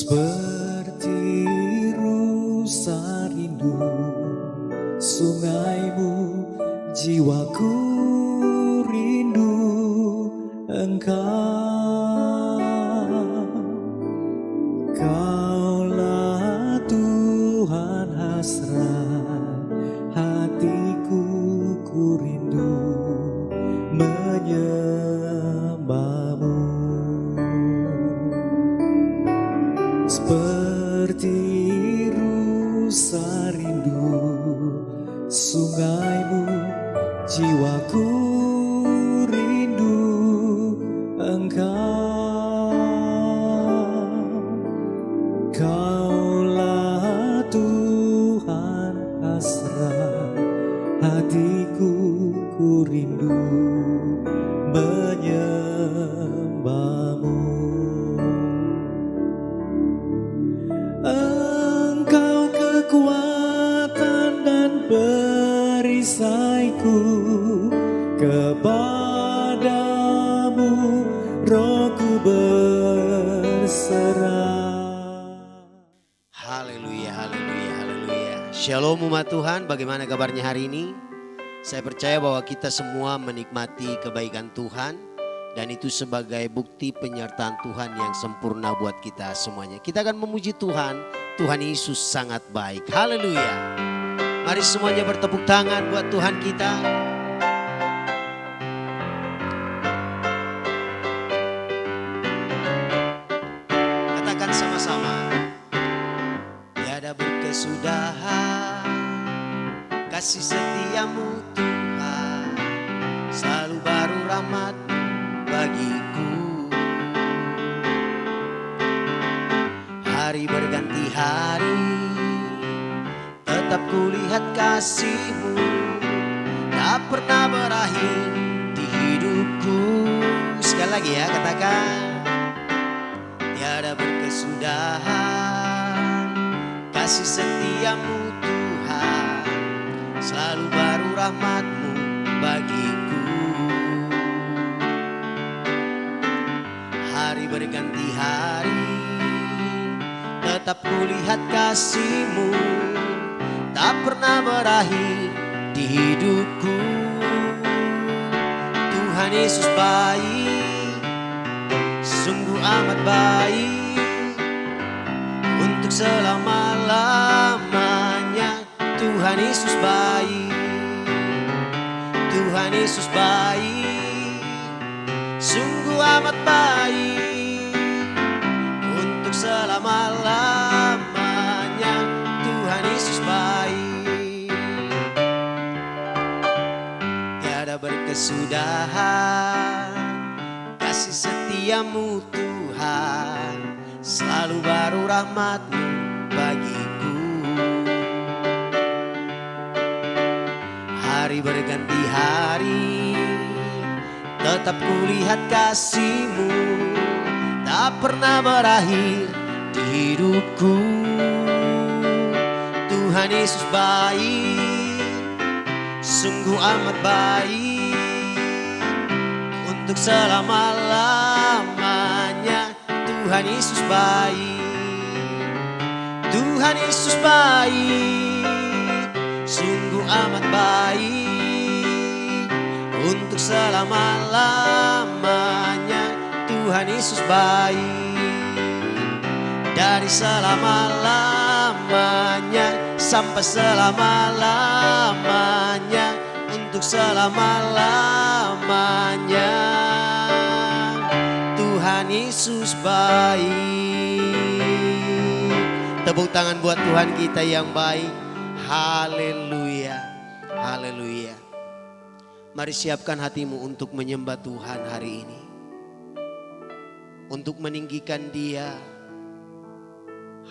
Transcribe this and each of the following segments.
Seperti rusa rindu sungaimu, jiwaku rindu Engkau. Kaulah Tuhan hasrat hatiku, ku rindu menyembahmu. Seperti rusa rindu sungaimu, jiwaku rindu Engkau. Kaulah Tuhan hasrat hatiku, ku rindu menyembahmu. Engkau kekuatan dan perisaiku, kepadamu rohku berserah. Haleluya, haleluya, haleluya. Shalom umat Tuhan, bagaimana kabarnya hari ini? Saya percaya bahwa kita semua menikmati kebaikan Tuhan. Dan itu sebagai bukti penyertaan Tuhan yang sempurna buat kita semuanya. Kita akan memuji Tuhan, Tuhan Yesus sangat baik. Haleluya. Mari semuanya bertepuk tangan buat Tuhan kita. Katakan sama-sama. Tiada berkesudahan kasih setiamu Tuhan, selalu baru rahmat bagiku. Hari berganti hari, tetap kulihat kasih-Mu, tak pernah berakhir di hidupku. Sekali lagi ya, katakan. Tiada berkesudahan kasih setiamu Tuhan, selalu baru rahmat-Mu bagiku. Hari berganti hari, tetap kulihat kasih-Mu, tak pernah berakhir di hidupku. Tuhan Yesus baik, sungguh amat baik, untuk selama-lamanya. Tuhan Yesus baik, Tuhan Yesus baik, sungguh amat baik, untuk selama-lamanya. Tuhan Yesus baik. Tiada berkesudahan kasih setiamu Tuhan, selalu baru rahmat-Mu bagiku. Hari berganti hari, tetap kulihat kasih-Mu, tak pernah berakhir di hidupku. Tuhan Yesus baik, sungguh amat baik, untuk selama-lamanya. Tuhan Yesus baik, Tuhan Yesus baik, sungguh amat baik, untuk selama-lamanya. Tuhan Yesus baik, dari selama-lamanya sampai selama-lamanya, untuk selama-lamanya. Tuhan Yesus baik. Tepuk tangan buat Tuhan kita yang baik. Haleluya, haleluya. Mari siapkan hatimu untuk menyembah Tuhan hari ini, untuk meninggikan Dia.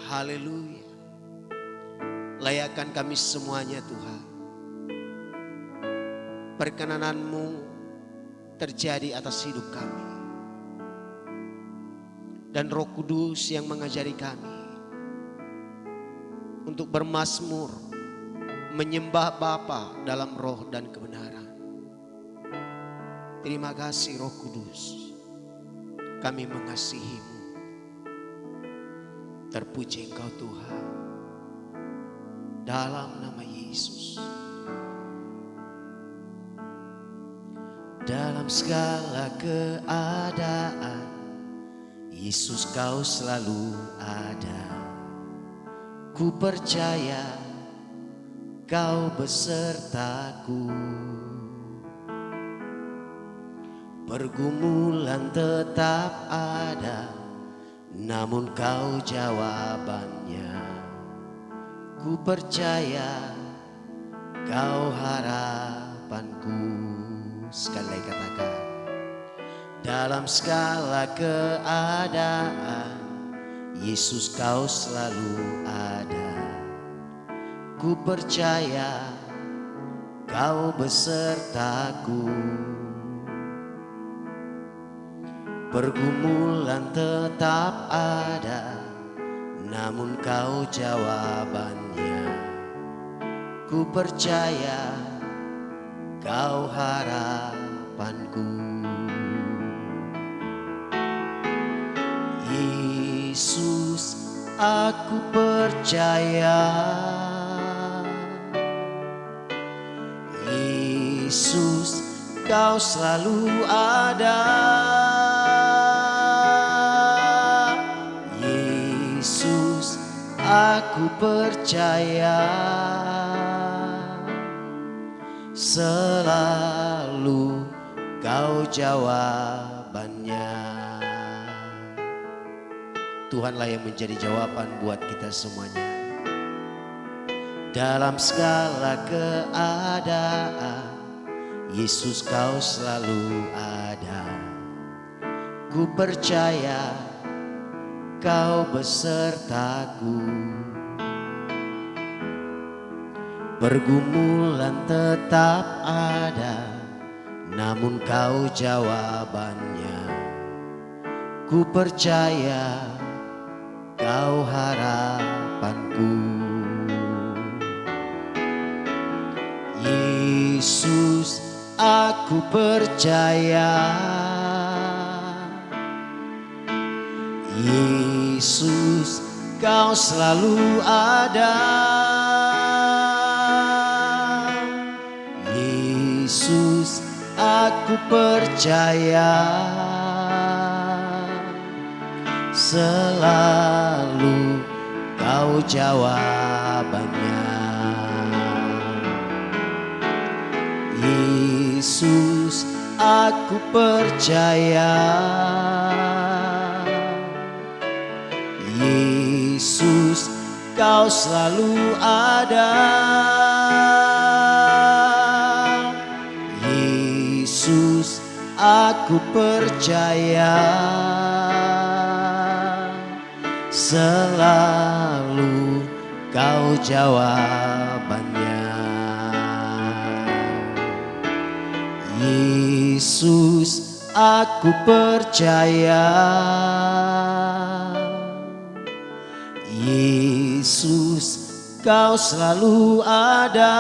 Haleluya. Layakkan kami semuanya Tuhan. Perkenanan-Mu terjadi atas hidup kami. Dan Roh Kudus yang mengajari kami untuk bermazmur, menyembah Bapa dalam roh dan kebenaran. Terima kasih Roh Kudus, kami mengasihi-Mu. Terpuji Engkau Tuhan. Dalam nama Yesus. Dalam segala keadaan, Yesus Kau selalu ada. Ku percaya Kau besertaku. Pergumulan tetap ada, namun Kau jawabannya. Ku percaya Kau harapanku. Sekali lagi katakan. Dalam segala keadaan, Yesus Kau selalu ada. Ku percaya Kau besertaku. Pergumulan tetap ada, namun Kau jawabannya. Ku percaya Kau harapanku. Yesus, aku percaya. Yesus, Kau selalu ada. Yesus, aku percaya. Selalu Kau jawabannya. Tuhanlah yang menjadi jawaban buat kita semuanya. Dalam segala keadaan, Yesus Kau selalu ada. Ku percaya Kau besertaku. Pergumulan tetap ada, namun Kau jawabannya. Ku percaya Kau harapanku. Yesus, aku percaya. Yesus, Kau selalu ada. Yesus, aku percaya. Selalu Kau jawabannya. Yesus, aku percaya. Yesus, Kau selalu ada. Yesus, aku percaya. Selalu Kau jawabannya. Yesus, aku percaya. Yesus, Kau selalu ada.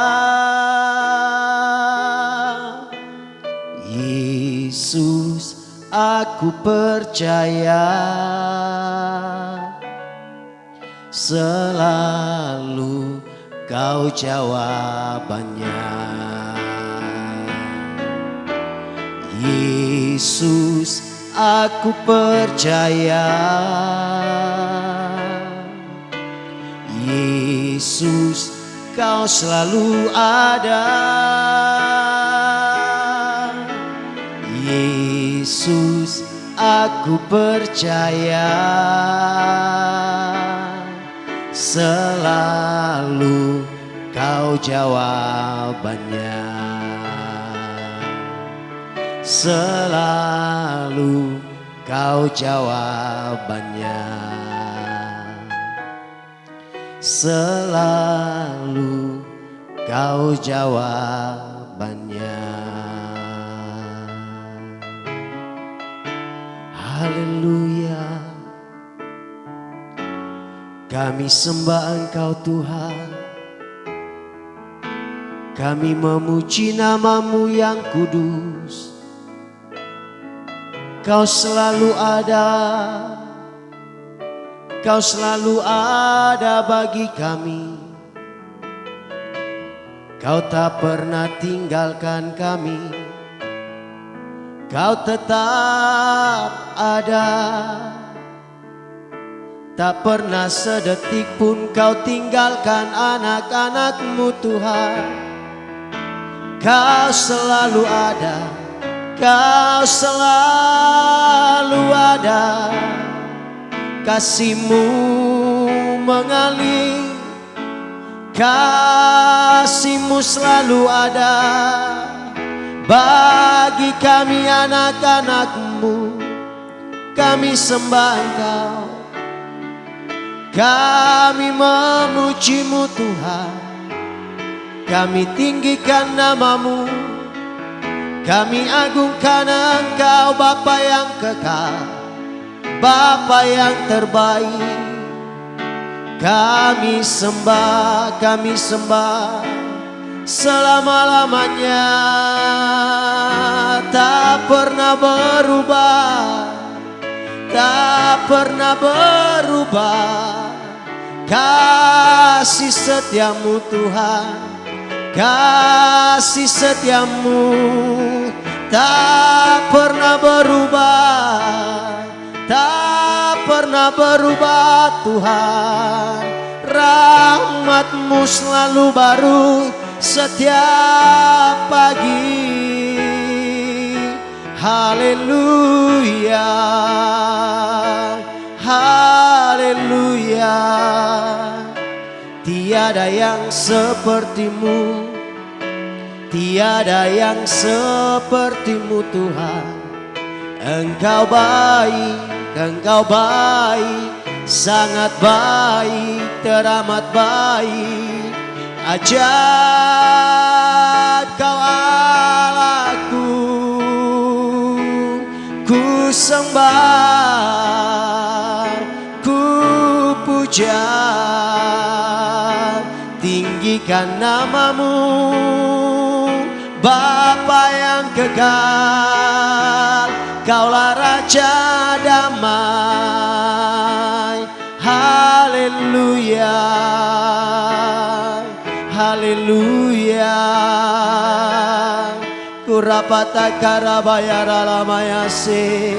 Yesus, aku percaya. Selalu Kau jawabannya. Yesus, aku percaya. Yesus, Kau selalu ada. Yesus, aku percaya. Selalu Kau jawabannya. Selalu Kau jawabannya. Selalu Kau jawabannya. Haleluya. Kami sembah Engkau Tuhan. Kami memuji nama-Mu yang kudus. Kau selalu ada. Kau selalu ada bagi kami. Kau tak pernah tinggalkan kami. Kau tetap ada. Tak pernah sedetik pun kau tinggalkan anak-anak-Mu Tuhan. Kau selalu ada. Kau selalu ada. Kasih-Mu mengalir, kasih-Mu selalu ada bagi kami anak-anak-Mu. Kami sembah Engkau, kami memuji-Mu Tuhan. Kami tinggikan nama-Mu, kami agungkan Engkau Bapa yang kekal, Bapa yang terbaik. Kami sembah selama-lamanya. Tak pernah berubah, tak pernah berubah. Kasih setia-Mu Tuhan, kasih setia-Mu tak pernah berubah. Tak pernah berubah Tuhan. Rahmat-Mu selalu baru setiap pagi. Haleluya, haleluya. Tiada yang seperti-Mu, tiada yang seperti-Mu Tuhan. Engkau baik, Engkau baik, sangat baik, teramat baik. Ajaib Kau Allahku, ku sembah, ku puja, tinggikan nama-Mu, Bapa yang kekal. Kaulah Raja damai. Haleluya, haleluya. Kurapata karabaya ralamayase,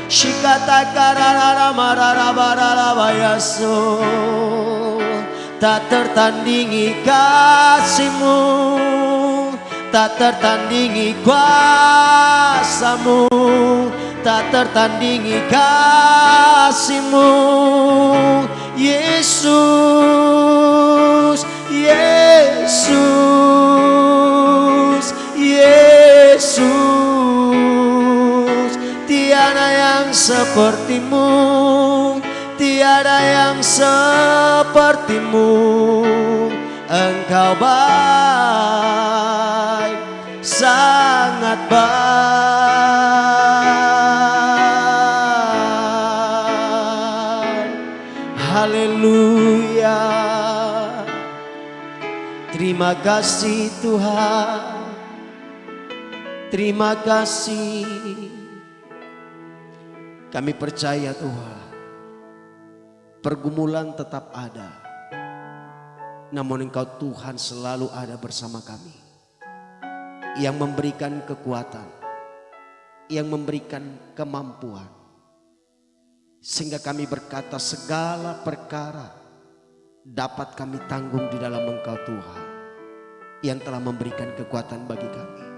shikata kararamararabaralabayaso. Tak tertandingi kasih-Mu, tak tertandingi kuasa-Mu, tak tertandingi kasih-Mu. Yesus, Yesus, Yesus. Tiada yang seperti-Mu, tiada yang seperti-Mu. Engkau baik, sangat baik. Haleluya. Terima kasih Tuhan, terima kasih. Kami percaya Tuhan, pergumulan tetap ada, namun Engkau Tuhan selalu ada bersama kami, yang memberikan kekuatan, yang memberikan kemampuan, sehingga kami berkata segala perkara dapat kami tanggung di dalam Engkau Tuhan, yang telah memberikan kekuatan bagi kami.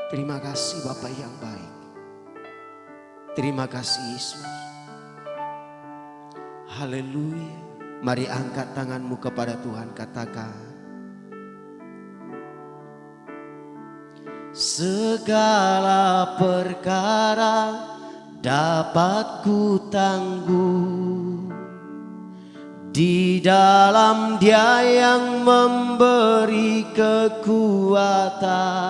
Terima kasih Bapa yang baik, terima kasih Yesus. Haleluya. Mari angkat tanganmu kepada Tuhan, katakan, segala perkara dapat ku tangguh di dalam Dia yang memberi kekuatan.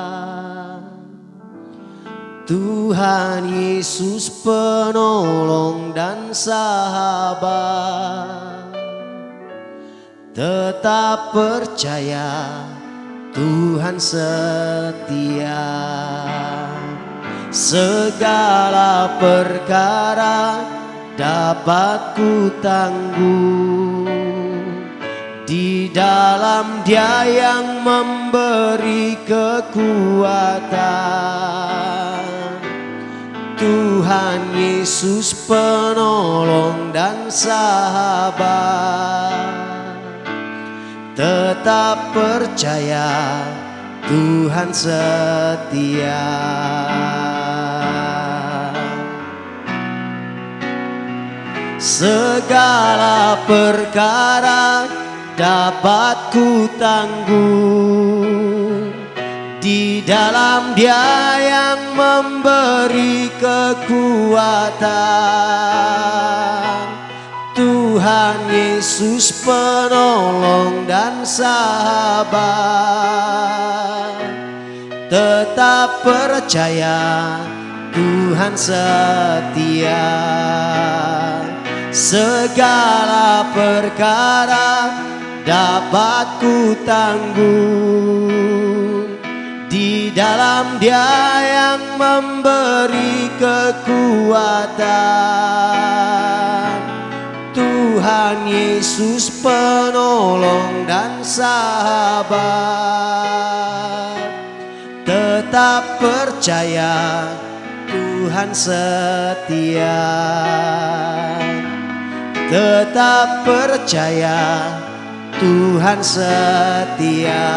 Tuhan Yesus penolong dan sahabat. Tetap percaya Tuhan setia. Segala perkara dapat ku tangguh. Di dalam Dia yang memberi kekuatan, Tuhan Yesus penolong dan sahabat. Tetap percaya, Tuhan setia. Segala perkara dapat ku tangguh di dalam Dia yang memberi kekuatan. Tuhan Yesus penolong dan sahabat. Tetap percaya, Tuhan setia. Segala perkara dapat ku tangguh di dalam Dia yang memberi kekuatan. Tuhan Yesus penolong dan sahabat. Tetap percaya, Tuhan setia. Tetap percaya, Tuhan setia.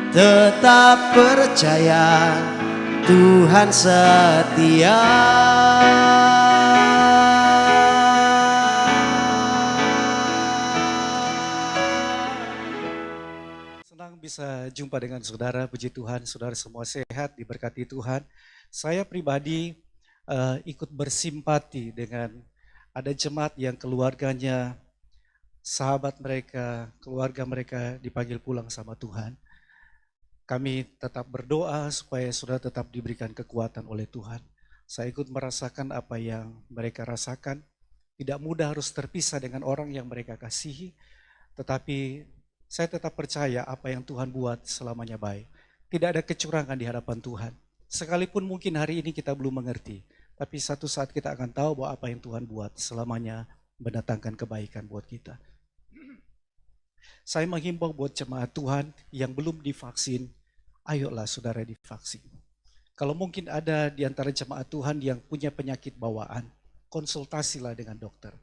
Tetap percaya, Tuhan setia. Senang bisa jumpa dengan saudara, puji Tuhan, saudara semua sehat, diberkati Tuhan. Saya pribadi ikut bersimpati dengan ada jemaat yang keluarganya, sahabat mereka, keluarga mereka dipanggil pulang sama Tuhan. Kami tetap berdoa supaya saudara tetap diberikan kekuatan oleh Tuhan. Saya ikut merasakan apa yang mereka rasakan. Tidak mudah harus terpisah dengan orang yang mereka kasihi, tetapi saya tetap percaya apa yang Tuhan buat selamanya baik. Tidak ada kecurangan di hadapan Tuhan. Sekalipun mungkin hari ini kita belum mengerti, tapi satu saat kita akan tahu bahwa apa yang Tuhan buat selamanya mendatangkan kebaikan buat kita. Saya menghimbau buat jemaat Tuhan yang belum divaksin, ayolah saudara divaksin. Kalau mungkin ada di antara jemaat Tuhan yang punya penyakit bawaan, konsultasilah dengan dokter.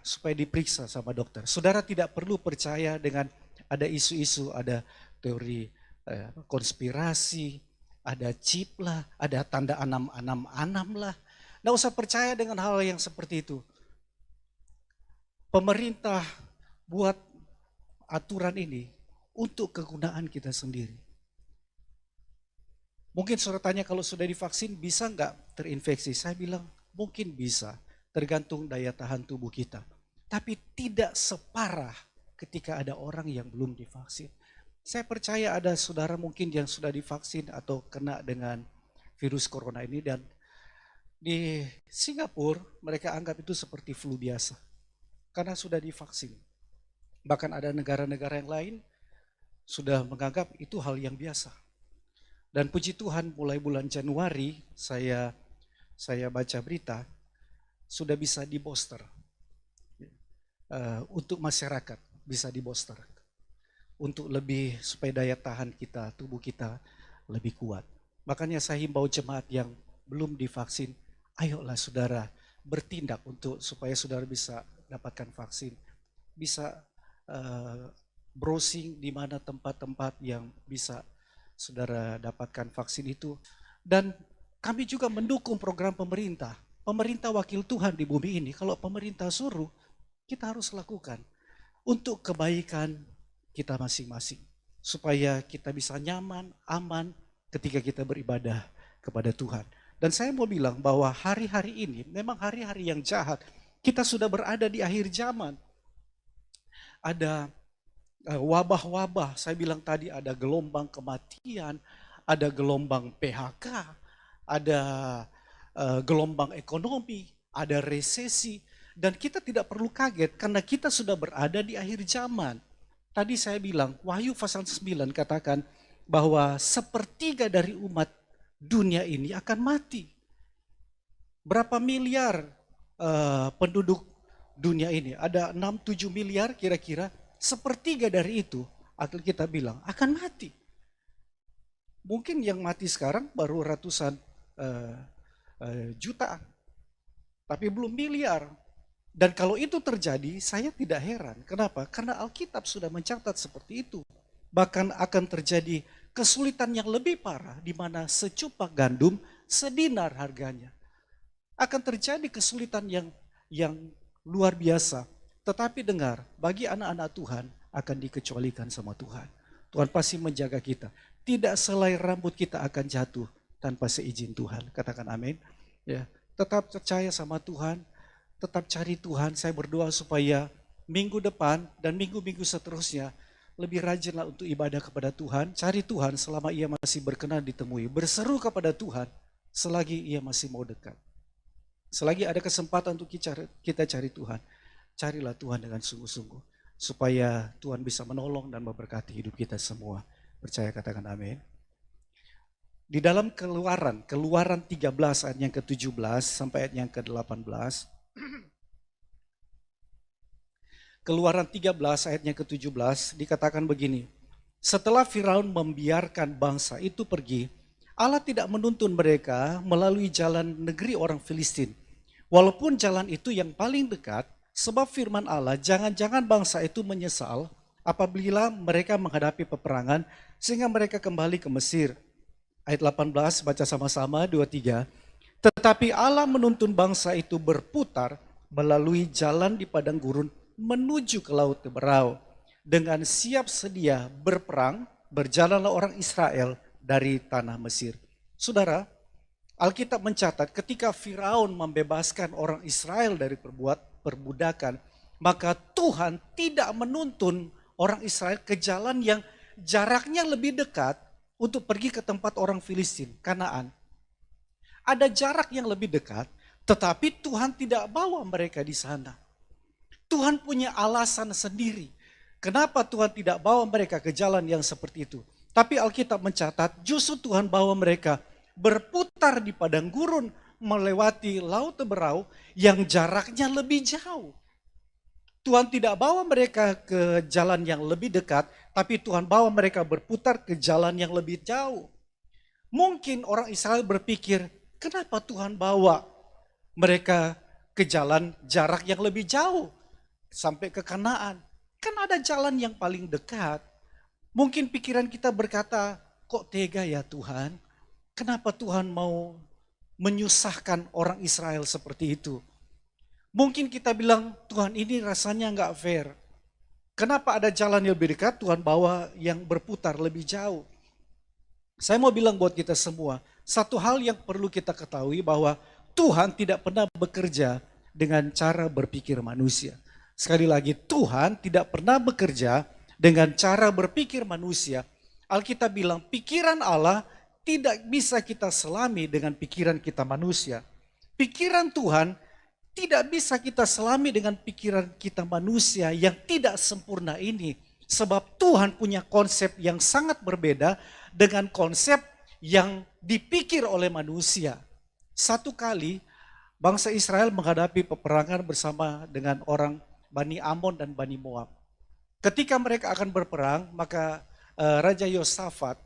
Supaya diperiksa sama dokter. Saudara tidak perlu percaya dengan ada isu-isu, ada teori konspirasi, ada chip lah, ada tanda anam lah. Nggak usah percaya dengan hal yang seperti itu. Pemerintah buat aturan ini untuk kegunaan kita sendiri. Mungkin saudara tanya kalau sudah divaksin bisa nggak terinfeksi? Saya bilang mungkin bisa, tergantung daya tahan tubuh kita. Tapi tidak separah ketika ada orang yang belum divaksin. Saya percaya ada saudara mungkin yang sudah divaksin atau kena dengan virus corona ini, dan di Singapura mereka anggap itu seperti flu biasa karena sudah divaksin. Bahkan ada negara-negara yang lain sudah menganggap itu hal yang biasa. Dan puji Tuhan mulai bulan Januari saya baca berita sudah bisa di booster untuk masyarakat, bisa di booster untuk lebih supaya daya tahan kita, tubuh kita lebih kuat. Makanya saya himbau jemaat yang belum divaksin, ayolah saudara bertindak untuk supaya saudara bisa dapatkan vaksin, bisa browsing di mana tempat-tempat yang bisa saudara dapatkan vaksin itu. Dan kami juga mendukung program pemerintah. Pemerintah wakil Tuhan di bumi ini, kalau pemerintah suruh, kita harus lakukan untuk kebaikan kita masing-masing. Supaya kita bisa nyaman, aman ketika kita beribadah kepada Tuhan. Dan saya mau bilang bahwa hari-hari ini memang hari-hari yang jahat. Kita sudah berada di akhir zaman. Ada wabah-wabah, saya bilang tadi ada gelombang kematian, ada gelombang PHK, ada gelombang ekonomi, ada resesi. Dan kita tidak perlu kaget karena kita sudah berada di akhir zaman. Tadi saya bilang, Wahyu pasal 9 katakan bahwa sepertiga dari umat dunia ini akan mati. Berapa miliar penduduk dunia ini? Ada 6-7 miliar kira-kira. Sepertiga dari itu, kita bilang, akan mati. Mungkin yang mati sekarang baru ratusan jutaan. Tapi belum miliar. Dan kalau itu terjadi, saya tidak heran. Kenapa? Karena Alkitab sudah mencatat seperti itu. Bahkan akan terjadi kesulitan yang lebih parah, di mana secupak gandum sedinar harganya. Akan terjadi kesulitan yang luar biasa. Tetapi dengar, bagi anak-anak Tuhan akan dikecualikan sama Tuhan. Tuhan pasti menjaga kita. Tidak selai rambut kita akan jatuh tanpa seizin Tuhan. Katakan amin. Ya, tetap percaya sama Tuhan, tetap cari Tuhan. Saya berdoa supaya minggu depan dan minggu-minggu seterusnya lebih rajinlah untuk ibadah kepada Tuhan. Cari Tuhan selama ia masih berkenan ditemui. Berseru kepada Tuhan selagi ia masih mau dekat. Selagi ada kesempatan untuk kita cari Tuhan, carilah Tuhan dengan sungguh-sungguh. Supaya Tuhan bisa menolong dan memberkati hidup kita semua. Percaya, katakan amin. Di dalam keluaran 13 ayat yang ke-17 sampai ayat yang ke-18. Keluaran 13 ayat yang ke-17 dikatakan begini. Setelah Firaun membiarkan bangsa itu pergi, Allah tidak menuntun mereka melalui jalan negeri orang Filistin. Walaupun jalan itu yang paling dekat, sebab firman Allah, jangan-jangan bangsa itu menyesal apabila mereka menghadapi peperangan sehingga mereka kembali ke Mesir. Ayat 18, baca sama-sama, 2-3. Tetapi Allah menuntun bangsa itu berputar melalui jalan di padang gurun menuju ke Laut Teberau. Dengan siap sedia berperang, berjalanlah orang Israel dari tanah Mesir. Saudara, Alkitab mencatat ketika Firaun membebaskan orang Israel dari perbudakan, maka Tuhan tidak menuntun orang Israel ke jalan yang jaraknya lebih dekat untuk pergi ke tempat orang Filistin, Kanaan. Ada jarak yang lebih dekat, tetapi Tuhan tidak bawa mereka di sana. Tuhan punya alasan sendiri. Kenapa Tuhan tidak bawa mereka ke jalan yang seperti itu? Tapi Alkitab mencatat justru Tuhan bawa mereka berputar di padang gurun melewati Laut Teberau yang jaraknya lebih jauh. Tuhan tidak bawa mereka ke jalan yang lebih dekat, tapi Tuhan bawa mereka berputar ke jalan yang lebih jauh. Mungkin orang Israel berpikir, kenapa Tuhan bawa mereka ke jalan jarak yang lebih jauh sampai ke Kanaan? Kan ada jalan yang paling dekat. Mungkin pikiran kita berkata, kok tega ya Tuhan? Kenapa Tuhan mau menyusahkan orang Israel seperti itu? Mungkin kita bilang, Tuhan ini rasanya nggak fair. Kenapa ada jalan yang lebih dekat, Tuhan bawa yang berputar lebih jauh? Saya mau bilang buat kita semua, satu hal yang perlu kita ketahui bahwa Tuhan tidak pernah bekerja dengan cara berpikir manusia. Sekali lagi, Tuhan tidak pernah bekerja dengan cara berpikir manusia. Alkitab bilang, pikiran Allah tidak bisa kita selami dengan pikiran kita manusia. Pikiran Tuhan tidak bisa kita selami dengan pikiran kita manusia yang tidak sempurna ini. Sebab Tuhan punya konsep yang sangat berbeda dengan konsep yang dipikir oleh manusia. Satu kali bangsa Israel menghadapi peperangan bersama dengan orang Bani Amon dan Bani Moab. Ketika mereka akan berperang, maka Raja Yosafat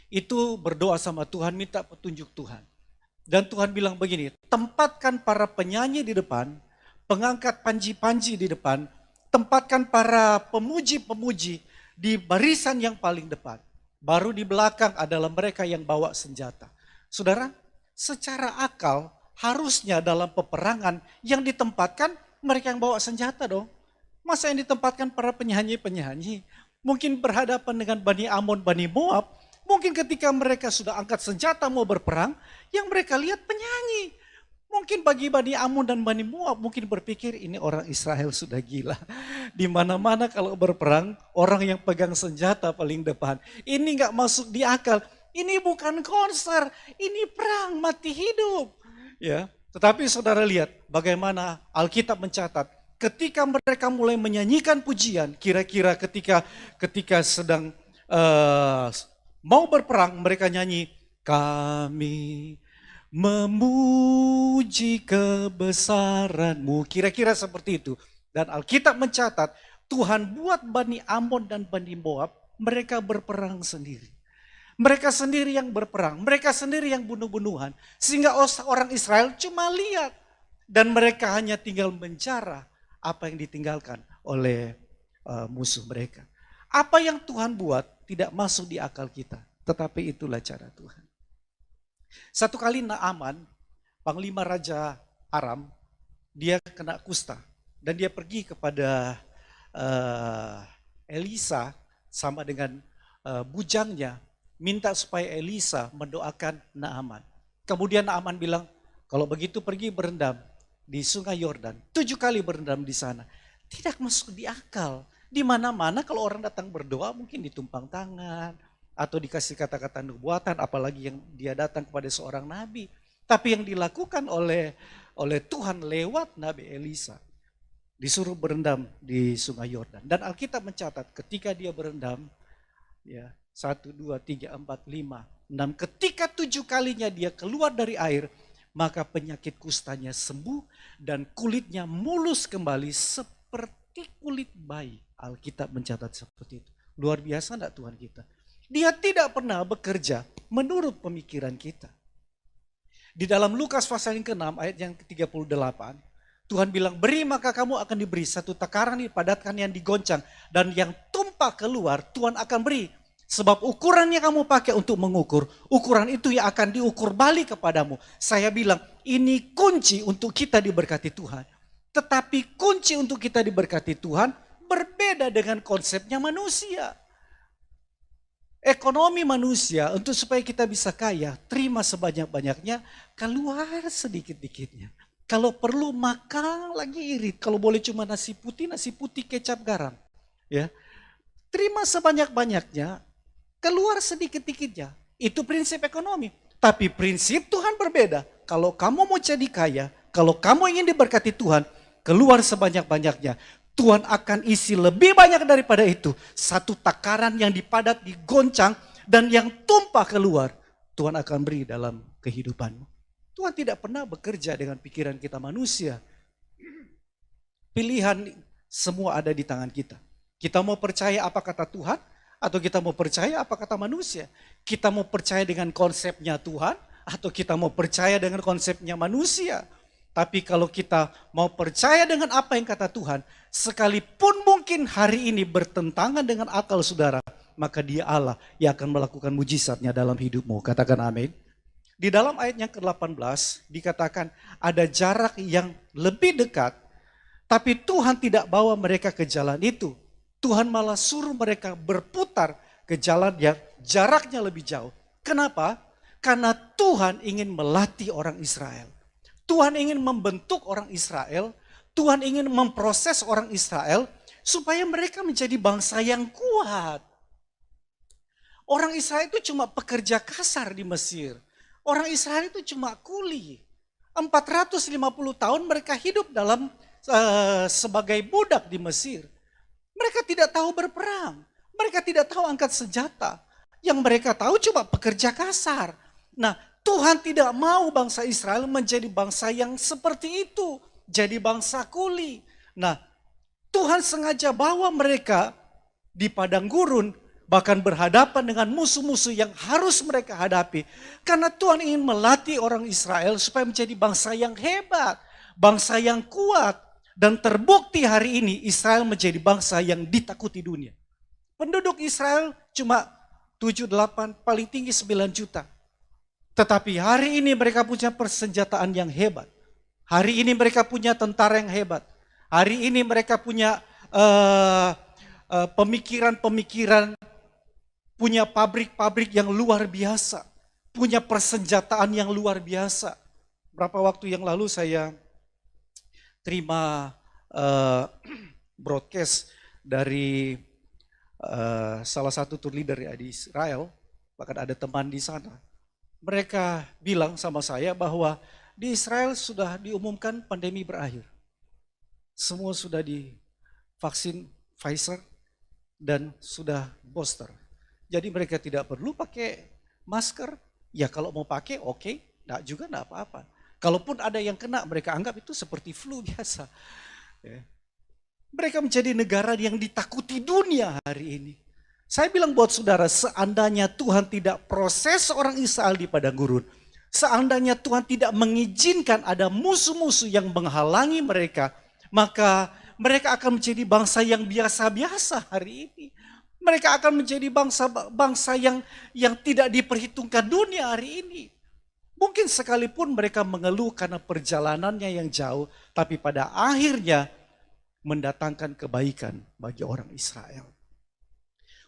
itu berdoa sama Tuhan, minta petunjuk Tuhan. Dan Tuhan bilang begini, tempatkan para penyanyi di depan, pengangkat panji-panji di depan, tempatkan para pemuji-pemuji di barisan yang paling depan. Baru di belakang adalah mereka yang bawa senjata. Saudara, secara akal harusnya dalam peperangan yang ditempatkan mereka yang bawa senjata dong. Masa yang ditempatkan para penyanyi-penyanyi? Mungkin berhadapan dengan Bani Amon, Bani Moab. Mungkin ketika mereka sudah angkat senjata mau berperang, yang mereka lihat penyanyi. Mungkin bagi Bani Amon dan Bani Moab mungkin berpikir ini orang Israel sudah gila. Di mana-mana kalau berperang, orang yang pegang senjata paling depan. Ini nggak masuk di akal. Ini bukan konser, ini perang mati hidup. Ya, tetapi saudara lihat bagaimana Alkitab mencatat ketika mereka mulai menyanyikan pujian, kira-kira ketika sedang mau berperang, mereka nyanyi, kami memuji kebesaran-Mu. Kira-kira seperti itu. Dan Alkitab mencatat, Tuhan buat Bani Amon dan Bani Moab, mereka berperang sendiri. Mereka sendiri yang berperang, mereka sendiri yang bunuh-bunuhan. Sehingga orang Israel cuma lihat. Dan mereka hanya tinggal menjarah apa yang ditinggalkan oleh musuh mereka. Apa yang Tuhan buat tidak masuk di akal kita. Tetapi itulah cara Tuhan. Satu kali Naaman, panglima Raja Aram, dia kena kusta. Dan dia pergi kepada Elisa sama dengan bujangnya. Minta supaya Elisa mendoakan Naaman. Kemudian Naaman bilang, kalau begitu pergi berendam di sungai Yordan. 7 kali berendam di sana. Tidak masuk di akal. Di mana-mana kalau orang datang berdoa mungkin ditumpang tangan. Atau dikasih kata-kata nubuatan, apalagi yang dia datang kepada seorang nabi. Tapi yang dilakukan oleh Tuhan lewat Nabi Elisa. Disuruh berendam di sungai Yordan. Dan Alkitab mencatat ketika dia berendam, ya 1, 2, 3, 4, 5, 6. Ketika 7 kalinya dia keluar dari air, maka penyakit kustanya sembuh dan kulitnya mulus kembali seperti kulit bayi. Alkitab mencatat seperti itu. Luar biasa enggak Tuhan kita? Dia tidak pernah bekerja menurut pemikiran kita. Di dalam Lukas pasal yang ke-6 ayat yang ke-38, Tuhan bilang, beri maka kamu akan diberi, satu takaran dipadatkan yang digoncang, dan yang tumpah keluar Tuhan akan beri. Sebab ukuran yang kamu pakai untuk mengukur, ukuran itu yang akan diukur balik kepadamu. Saya bilang, ini kunci untuk kita diberkati Tuhan. Tetapi kunci untuk kita diberkati Tuhan berbeda dengan konsepnya manusia. Ekonomi manusia untuk supaya kita bisa kaya, terima sebanyak-banyaknya, keluar sedikit-dikitnya. Kalau perlu makan lagi irit, kalau boleh cuma nasi putih kecap garam. Ya, terima sebanyak-banyaknya, keluar sedikit-dikitnya. Itu prinsip ekonomi. Tapi prinsip Tuhan berbeda. Kalau kamu mau jadi kaya, kalau kamu ingin diberkati Tuhan, keluar sebanyak-banyaknya. Tuhan akan isi lebih banyak daripada itu. Satu takaran yang dipadat, digoncang, dan yang tumpah keluar, Tuhan akan beri dalam kehidupanmu. Tuhan tidak pernah bekerja dengan pikiran kita manusia. Pilihan semua ada di tangan kita. Kita mau percaya apa kata Tuhan, atau kita mau percaya apa kata manusia. Kita mau percaya dengan konsepnya Tuhan, atau kita mau percaya dengan konsepnya manusia. Tapi kalau kita mau percaya dengan apa yang kata Tuhan, sekalipun mungkin hari ini bertentangan dengan akal saudara, maka Dia Allah yang akan melakukan mujizatnya dalam hidupmu. Katakan amin. Di dalam ayat yang ke-18 dikatakan ada jarak yang lebih dekat, tapi Tuhan tidak bawa mereka ke jalan itu. Tuhan malah suruh mereka berputar ke jalan yang jaraknya lebih jauh. Kenapa? Karena Tuhan ingin melatih orang Israel. Tuhan ingin membentuk orang Israel. Tuhan ingin memproses orang Israel supaya mereka menjadi bangsa yang kuat. Orang Israel itu cuma pekerja kasar di Mesir. Orang Israel itu cuma kuli. 450 tahun mereka hidup dalam sebagai budak di Mesir. Mereka tidak tahu berperang. Mereka tidak tahu angkat senjata. Yang mereka tahu cuma pekerja kasar. Nah, Tuhan tidak mau bangsa Israel menjadi bangsa yang seperti itu. Jadi bangsa kuli. Nah, Tuhan sengaja bawa mereka di padang gurun, bahkan berhadapan dengan musuh-musuh yang harus mereka hadapi. Karena Tuhan ingin melatih orang Israel supaya menjadi bangsa yang hebat, bangsa yang kuat. Dan terbukti hari ini Israel menjadi bangsa yang ditakuti dunia. Penduduk Israel cuma 7, 8, paling tinggi 9 juta. Tetapi hari ini mereka punya persenjataan yang hebat. Hari ini mereka punya tentara yang hebat. Hari ini mereka punya pemikiran-pemikiran, punya pabrik-pabrik yang luar biasa. Punya persenjataan yang luar biasa. Berapa waktu yang lalu saya terima broadcast dari salah satu tour leader ya di Israel, bahkan ada teman di sana. Mereka bilang sama saya bahwa di Israel sudah diumumkan pandemi berakhir. Semua sudah divaksin Pfizer dan sudah booster. Jadi mereka tidak perlu pakai masker. Ya kalau mau pakai oke. Juga enggak apa-apa. Kalaupun ada yang kena, mereka anggap itu seperti flu biasa. Ya. Mereka menjadi negara yang ditakuti dunia hari ini. Saya bilang buat saudara, seandainya Tuhan tidak proses orang Israel di padang gurun, seandainya Tuhan tidak mengizinkan ada musuh-musuh yang menghalangi mereka, maka mereka akan menjadi bangsa yang biasa-biasa hari ini. Mereka akan menjadi bangsa yang tidak diperhitungkan dunia hari ini. Mungkin sekalipun mereka mengeluh karena perjalanannya yang jauh, tapi pada akhirnya mendatangkan kebaikan bagi orang Israel.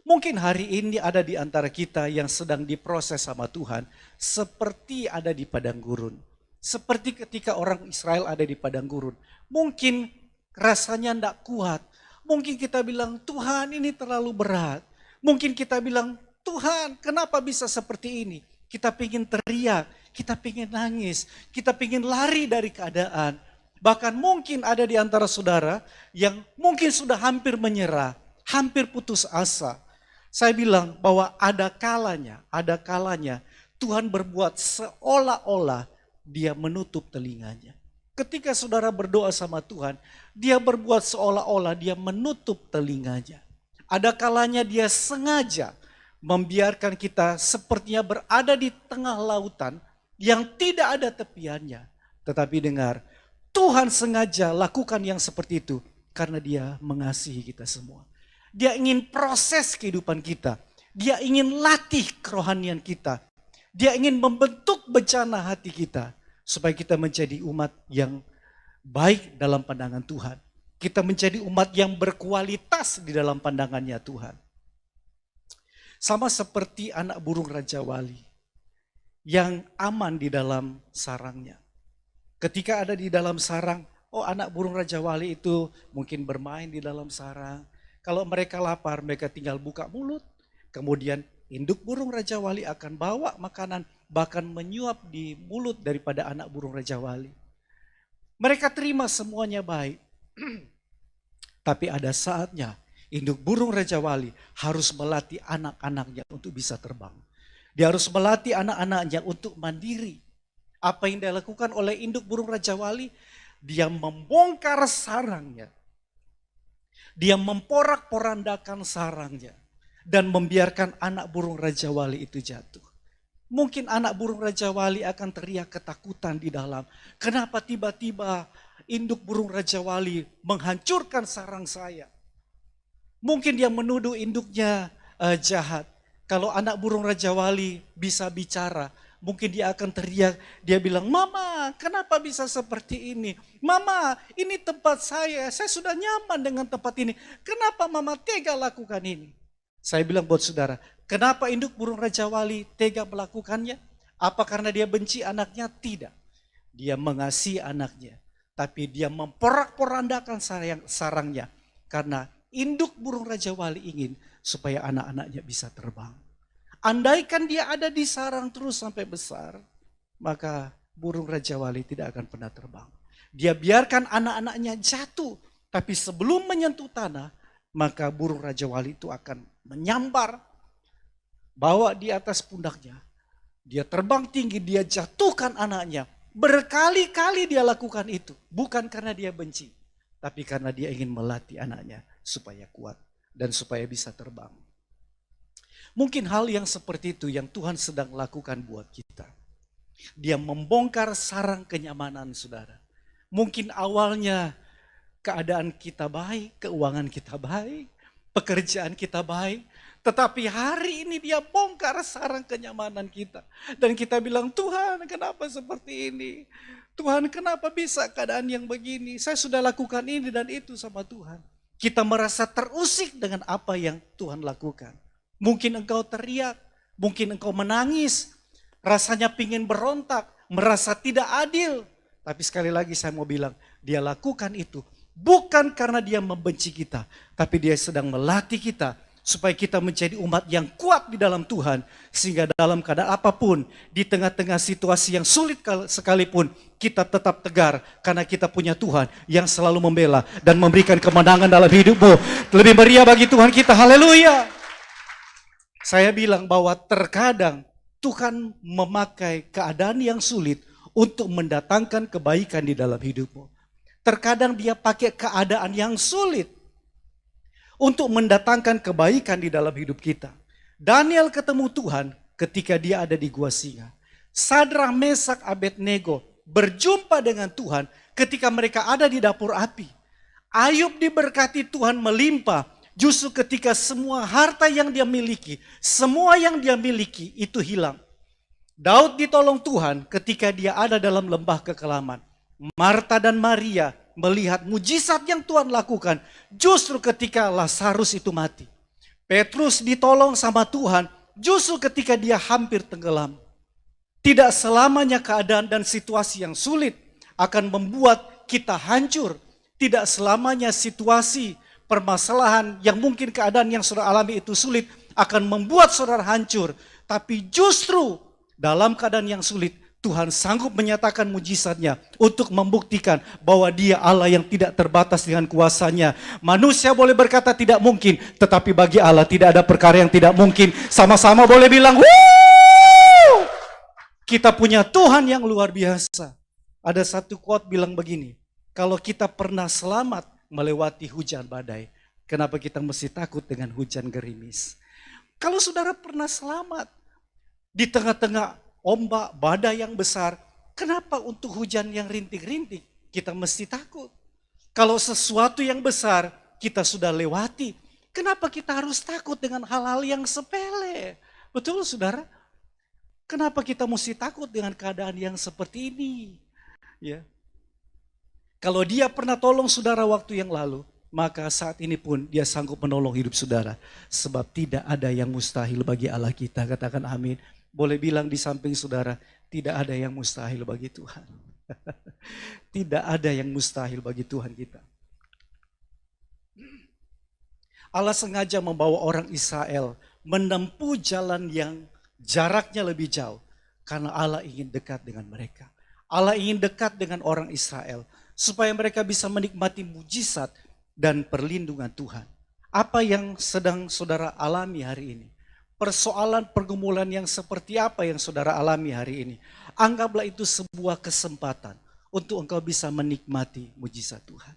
Mungkin hari ini ada di antara kita yang sedang diproses sama Tuhan seperti ada di padang gurun. Seperti ketika orang Israel ada di padang gurun. Mungkin rasanya tidak kuat. Mungkin kita bilang, Tuhan ini terlalu berat. Mungkin kita bilang, Tuhan kenapa bisa seperti ini? Kita ingin teriak, kita ingin nangis, kita ingin lari dari keadaan. Bahkan mungkin ada di antara saudara yang mungkin sudah hampir menyerah, hampir putus asa. Saya bilang bahwa ada kalanya Tuhan berbuat seolah-olah dia menutup telinganya. Ketika saudara berdoa sama Tuhan, dia berbuat seolah-olah dia menutup telinganya. Ada kalanya dia sengaja membiarkan kita sepertinya berada di tengah lautan yang tidak ada tepiannya. Tetapi dengar, Tuhan sengaja lakukan yang seperti itu karena dia mengasihi kita semua. Dia ingin proses kehidupan kita. Dia ingin latih kerohanian kita. Dia ingin membentuk bencana hati kita. Supaya kita menjadi umat yang baik dalam pandangan Tuhan. Kita menjadi umat yang berkualitas di dalam pandangannya Tuhan. Sama seperti anak burung Raja Wali yang aman di dalam sarangnya. Ketika ada di dalam sarang, anak burung Raja Wali itu mungkin bermain di dalam sarang. Kalau mereka lapar, mereka tinggal buka mulut. Kemudian induk burung Raja Wali akan bawa makanan, bahkan menyuap di mulut daripada anak burung Raja Wali. Mereka terima semuanya baik. Tapi ada saatnya induk burung Raja Wali harus melatih anak-anaknya untuk bisa terbang. Dia harus melatih anak-anaknya untuk mandiri. Apa yang dia lakukan oleh induk burung Raja Wali? Dia membongkar sarangnya. Dia memporak-porandakan sarangnya. Dan membiarkan anak burung Raja Wali itu jatuh. Mungkin anak burung Raja Wali akan teriak ketakutan di dalam. Kenapa tiba-tiba induk burung Raja Wali menghancurkan sarang saya? Mungkin dia menuduh induknya jahat. Kalau anak burung Raja Wali bisa bicara, mungkin dia akan teriak, dia bilang, Mama kenapa bisa seperti ini? Mama ini tempat saya sudah nyaman dengan tempat ini. Kenapa Mama tega lakukan ini? Saya bilang buat saudara, kenapa induk burung Raja Wali tega melakukannya? Apa karena dia benci anaknya? Tidak. Dia mengasihi anaknya. Tapi dia memporak-porandakan sarangnya. Karena induk burung Raja Wali ingin supaya anak-anaknya bisa terbang. Andaikan dia ada di sarang terus sampai besar, maka burung Raja Wali tidak akan pernah terbang. Dia biarkan anak-anaknya jatuh, tapi sebelum menyentuh tanah, maka burung Raja Wali itu akan menyambar, bawa di atas pundaknya. Dia terbang tinggi, dia jatuhkan anaknya. Berkali-kali dia lakukan itu, bukan karena dia benci, tapi karena dia ingin melatih anaknya supaya kuat dan supaya bisa terbang. Mungkin hal yang seperti itu yang Tuhan sedang lakukan buat kita. Dia membongkar sarang kenyamanan saudara. Mungkin awalnya keadaan kita baik, keuangan kita baik, pekerjaan kita baik. Tetapi hari ini dia bongkar sarang kenyamanan kita. Dan kita bilang, Tuhan kenapa seperti ini? Tuhan kenapa bisa keadaan yang begini? Saya sudah lakukan ini dan itu sama Tuhan. Kita merasa terusik dengan apa yang Tuhan lakukan. Mungkin engkau teriak, mungkin engkau menangis, rasanya pingin berontak, merasa tidak adil. Tapi sekali lagi saya mau bilang, dia lakukan itu bukan karena dia membenci kita, tapi dia sedang melatih kita supaya kita menjadi umat yang kuat di dalam Tuhan. Sehingga dalam keadaan apapun, di tengah-tengah situasi yang sulit sekalipun, kita tetap tegar karena kita punya Tuhan yang selalu membela dan memberikan kemenangan dalam hidupmu. Lebih meriah bagi Tuhan kita, haleluya. Saya bilang bahwa terkadang Tuhan memakai keadaan yang sulit untuk mendatangkan kebaikan di dalam hidupmu. Terkadang dia pakai keadaan yang sulit untuk mendatangkan kebaikan di dalam hidup kita. Daniel ketemu Tuhan ketika dia ada di gua singa. Sadrak, Mesak, Abednego berjumpa dengan Tuhan ketika mereka ada di dapur api. Ayub diberkati Tuhan melimpah justru ketika semua harta yang dia miliki, semua yang dia miliki itu hilang. Daud ditolong Tuhan ketika dia ada dalam lembah kekelaman. Marta dan Maria melihat mujizat yang Tuhan lakukan justru ketika Lazarus itu mati. Petrus ditolong sama Tuhan justru ketika dia hampir tenggelam. Tidak selamanya keadaan dan situasi yang sulit akan membuat kita hancur. Tidak selamanya situasi, permasalahan yang mungkin keadaan yang saudara alami itu sulit akan membuat saudara hancur. Tapi justru dalam keadaan yang sulit, Tuhan sanggup menyatakan mujizatnya untuk membuktikan bahwa dia Allah yang tidak terbatas dengan kuasanya. Manusia boleh berkata tidak mungkin, tetapi bagi Allah tidak ada perkara yang tidak mungkin. Sama-sama boleh bilang, wuuu! Kita punya Tuhan yang luar biasa. Ada satu quote bilang begini, kalau kita pernah selamat melewati hujan badai, kenapa kita mesti takut dengan hujan gerimis? Kalau saudara pernah selamat di tengah-tengah ombak badai yang besar, kenapa untuk hujan yang rintik-rintik kita mesti takut? Kalau sesuatu yang besar kita sudah lewati, kenapa kita harus takut dengan hal-hal yang sepele? Betul saudara? Kenapa kita mesti takut dengan keadaan yang seperti ini? Ya. Kalau dia pernah tolong saudara waktu yang lalu, maka saat ini pun dia sanggup menolong hidup saudara. Sebab tidak ada yang mustahil bagi Allah kita. Katakan amin. Boleh bilang di samping saudara, tidak ada yang mustahil bagi Tuhan. Tidak ada yang mustahil bagi Tuhan kita. Allah sengaja membawa orang Israel menempuh jalan yang jaraknya lebih jauh. Karena Allah ingin dekat dengan mereka. Allah ingin dekat dengan orang Israel. Supaya mereka bisa menikmati mujizat dan perlindungan Tuhan. Apa yang sedang saudara alami hari ini? Persoalan pergumulan yang seperti apa yang saudara alami hari ini? Anggaplah itu sebuah kesempatan untuk engkau bisa menikmati mujizat Tuhan.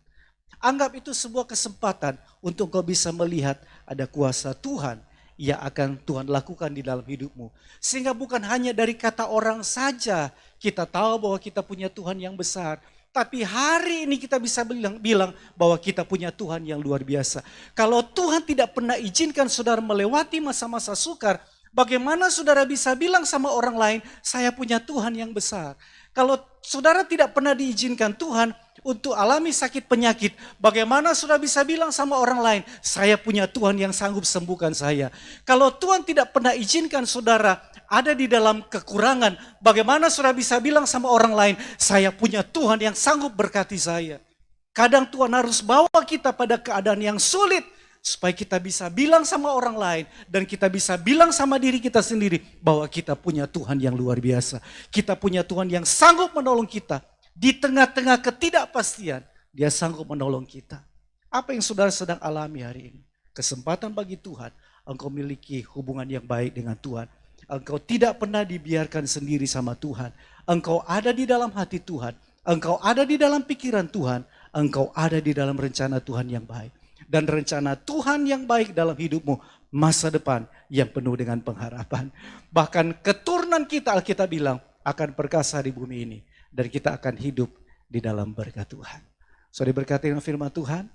Anggap itu sebuah kesempatan untuk engkau bisa melihat ada kuasa Tuhan yang akan Tuhan lakukan di dalam hidupmu. Sehingga bukan hanya dari kata orang saja kita tahu bahwa kita punya Tuhan yang besar. Tapi hari ini kita bisa bilang bahwa kita punya Tuhan yang luar biasa. Kalau Tuhan tidak pernah izinkan saudara melewati masa-masa sukar, bagaimana saudara bisa bilang sama orang lain, saya punya Tuhan yang besar. Kalau saudara tidak pernah diizinkan Tuhan untuk alami sakit penyakit, bagaimana saudara bisa bilang sama orang lain, saya punya Tuhan yang sanggup sembuhkan saya. Kalau Tuhan tidak pernah izinkan saudara ada di dalam kekurangan, bagaimana saudara bisa bilang sama orang lain, saya punya Tuhan yang sanggup berkati saya. Kadang Tuhan harus bawa kita pada keadaan yang sulit, supaya kita bisa bilang sama orang lain, dan kita bisa bilang sama diri kita sendiri, bahwa kita punya Tuhan yang luar biasa. Kita punya Tuhan yang sanggup menolong kita. Di tengah-tengah ketidakpastian, dia sanggup menolong kita. Apa yang saudara sedang alami hari ini? Kesempatan bagi Tuhan, engkau miliki hubungan yang baik dengan Tuhan. Engkau tidak pernah dibiarkan sendiri sama Tuhan. Engkau ada di dalam hati Tuhan. Engkau ada di dalam pikiran Tuhan. Engkau ada di dalam rencana Tuhan yang baik. Dan rencana Tuhan yang baik dalam hidupmu, masa depan yang penuh dengan pengharapan. Bahkan keturunan kita, Alkitab bilang, akan perkasa di bumi ini. Dan kita akan hidup di dalam berkat Tuhan. Saudara berkati dengan firman Tuhan,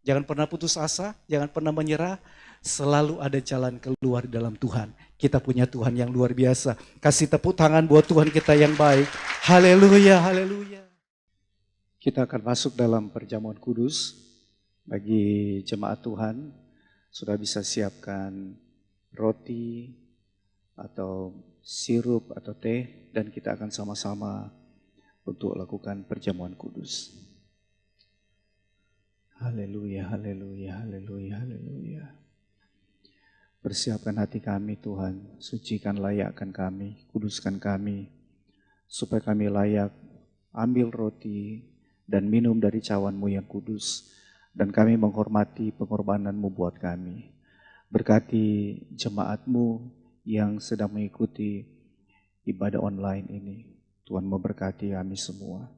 jangan pernah putus asa, jangan pernah menyerah. Selalu ada jalan keluar di dalam Tuhan. Kita punya Tuhan yang luar biasa. Kasih tepuk tangan buat Tuhan kita yang baik. Haleluya, haleluya. Kita akan masuk dalam perjamuan kudus. Bagi jemaat Tuhan, sudah bisa siapkan roti atau sirup atau teh, dan kita akan sama-sama untuk lakukan perjamuan kudus. Haleluya, haleluya, haleluya, haleluya. Persiapkan hati kami Tuhan, sucikan layakkan kami, kuduskan kami, supaya kami layak ambil roti dan minum dari cawan-Mu yang kudus, dan kami menghormati pengorbanan-Mu buat kami. Berkati jemaat-Mu yang sedang mengikuti ibadah online ini. Tuhan memberkati kami semua.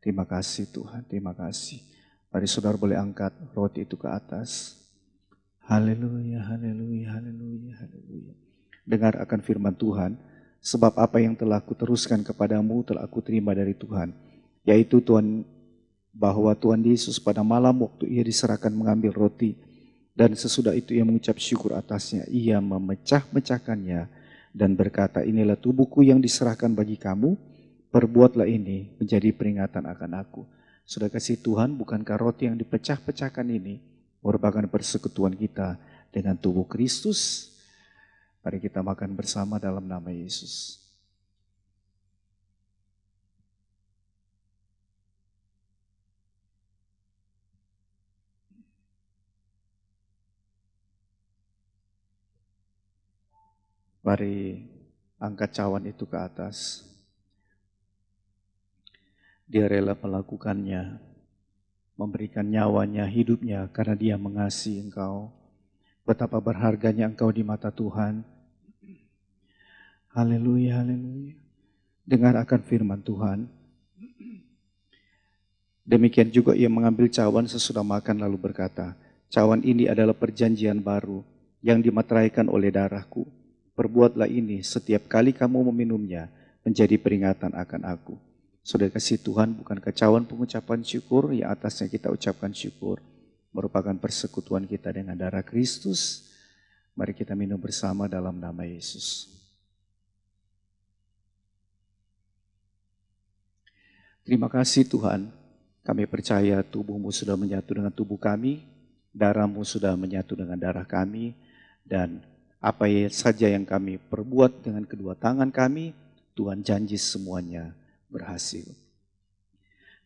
Terima kasih Tuhan, terima kasih. Mari saudara boleh angkat roti itu ke atas. Haleluya, haleluya, haleluya, haleluya. Dengar akan firman Tuhan, sebab apa yang telah kuteruskan kepadamu telah aku terima dari Tuhan. Yaitu bahwa Tuhan Yesus pada malam waktu ia diserahkan mengambil roti, dan sesudah itu ia mengucap syukur atasnya, ia memecah-mecahkannya dan berkata, inilah tubuhku yang diserahkan bagi kamu, perbuatlah ini menjadi peringatan akan aku. Sudah kasih Tuhan, bukankah roti yang dipecah-pecahkan ini merupakan persekutuan kita dengan tubuh Kristus? Mari kita makan bersama dalam nama Yesus. Mari angkat cawan itu ke atas. Dia rela melakukannya, memberikan nyawanya, hidupnya karena dia mengasihi engkau. Betapa berharganya engkau di mata Tuhan. Haleluya, haleluya. Dengar akan firman Tuhan. Demikian juga ia mengambil cawan sesudah makan lalu berkata, cawan ini adalah perjanjian baru yang dimateraikan oleh darahku. Perbuatlah ini setiap kali kamu meminumnya menjadi peringatan akan aku. Saudara kasih Tuhan, bukan cawan pengucapan syukur yang atasnya kita ucapkan syukur, merupakan persekutuan kita dengan darah Kristus. Mari kita minum bersama dalam nama Yesus. Terima kasih Tuhan, kami percaya tubuhmu sudah menyatu dengan tubuh kami, darahmu sudah menyatu dengan darah kami, dan apa saja yang kami perbuat dengan kedua tangan kami, Tuhan janji semuanya berhasil.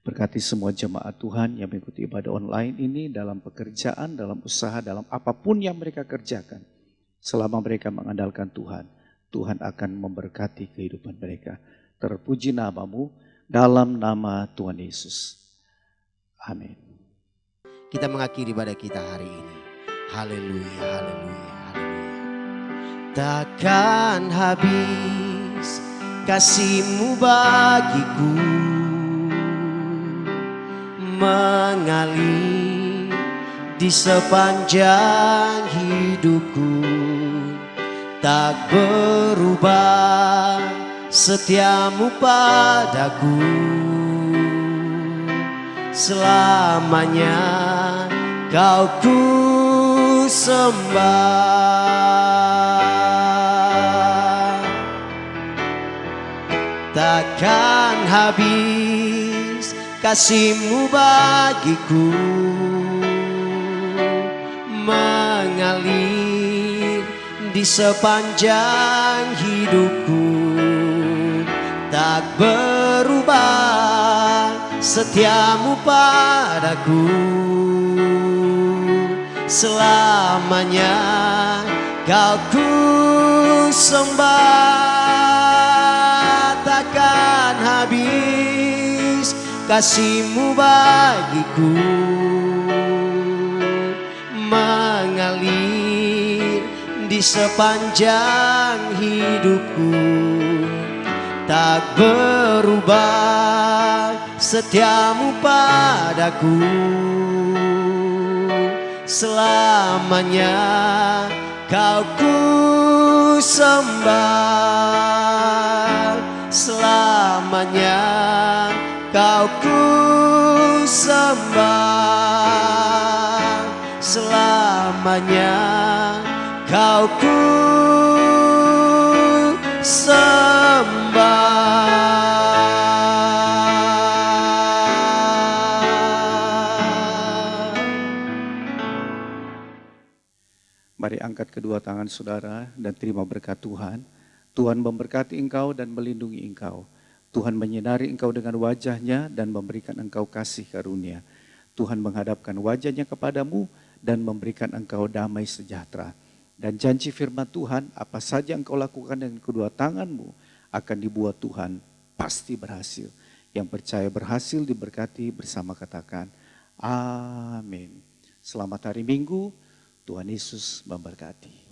Berkati semua jemaat Tuhan yang mengikuti ibadah online ini dalam pekerjaan, dalam usaha, dalam apapun yang mereka kerjakan. Selama mereka mengandalkan Tuhan, Tuhan akan memberkati kehidupan mereka. Terpuji namamu dalam nama Tuhan Yesus. Amin. Kita mengakhiri ibadah kita hari ini. Haleluya, haleluya, haleluya. Takkan habis kasih-Mu bagiku, mengalir di sepanjang hidupku. Tak berubah setiamu padaku, selamanya Kau ku sembah. Takkan habis kasih-Mu bagiku, mengalir di sepanjang hidupku. Tak berubah setiamu padaku, selamanya Kau ku sembah. Takkan habis kasih-Mu bagiku, mengalir di sepanjang hidupku. Tak berubah setiamu padaku, selamanya Kau ku sembah. Selamanya Kau ku sembah. Selamanya Kau ku sembah. Mari angkat kedua tangan saudara dan terima berkat Tuhan. Tuhan memberkati engkau dan melindungi engkau. Tuhan menyinari engkau dengan wajahnya dan memberikan engkau kasih karunia. Tuhan menghadapkan wajahnya kepadamu dan memberikan engkau damai sejahtera. Dan janji firman Tuhan, apa saja engkau lakukan dengan kedua tanganmu akan dibuat Tuhan pasti berhasil. Yang percaya berhasil diberkati bersama katakan amin. Selamat hari Minggu, Tuhan Yesus memberkati.